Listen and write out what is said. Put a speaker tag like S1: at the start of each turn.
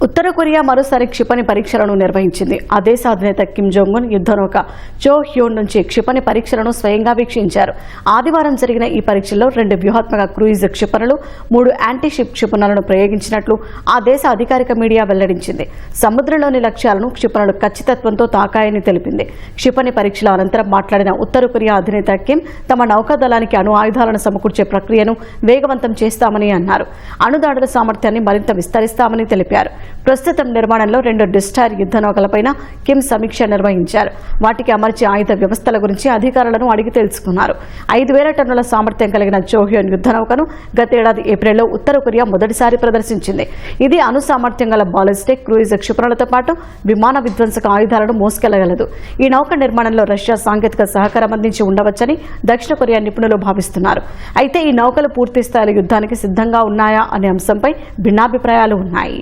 S1: ఉత్తర Korea మరోసారి క్షిపణి పరీక్షలను నిర్వహించింది. ఆ దేశ అధినేత కిమ్ జోంగ్ ఉన్ యుద్ధనౌక చో హ్యూన్ నుంచి క్షిపణి పరీక్షలను స్వయంగా వీక్షించారు. ఆదివారం జరిగిన ఈ పరీక్షల్లో 2 వ్యూహాత్మక క్రూయిజ్ క్షిపణులు, 3 యాంటీషిప్ క్షిపణులను ప్రయోగించినట్లు ఆ దేశ అధికారిక మీడియా వెల్లడించింది. సముద్రంలోని లక్ష్యాలను క్షిపణులు ఖచ్చితత్వంతో తాకాయని తెలిపింది. క్షిపణి పరీక్షల అనంతరం మాట్లాడిన ఉత్తర కొరియా అధినేత కిమ్ తమ నౌకాదళానికి అణు ఆయుధాలను సమకూర్చే ప్రక్రియను వేగవంతం చేస్తామని అన్నారు. అణుదాడుల సామర్థ్యాన్ని మరింత విస్తరిస్తామని తెలిపారు. ప్రస్తుతం నిర్మాణంలో 2 డిస్టార్ యుద్ధ నౌకలపైన కిమ్ సమీక్ష నిర్వహించారు. వాటికి అమర్చే ఆయుధ వ్యవస్థల గురించి అధికారులను అడిగి తెలుసుకున్నారు. 5,000 టన్నుల సామర్థ్యం కలిగిన చోహ్యోన్ యుద్ధ నౌకను గతేడాది ఏప్రిల్లో ఉత్తర కొరియా మొదటిసారి ప్రదర్శించింది. ఇది అణు సామర్థ్యం గల బాలిస్టిక్ క్రూయిజ్ క్షిపణులతో పాటు విమాన విధ్వంసక ఆయుధాలను మోసుకెళ్లగలదు. ఈ నౌక నిర్మాణంలో రష్యా సాంకేతిక సహకారం అందించి ఉండవచ్చని దక్షిణ కొరియా నిపుణులు భావిస్తున్నారు. అయితే ఈ నౌకలు పూర్తి స్థాయిలో యుద్ధానికి సిద్ధంగా ఉన్నాయా అనే అంశంపై భిన్నాభిప్రాయాలు ఉన్నాయి.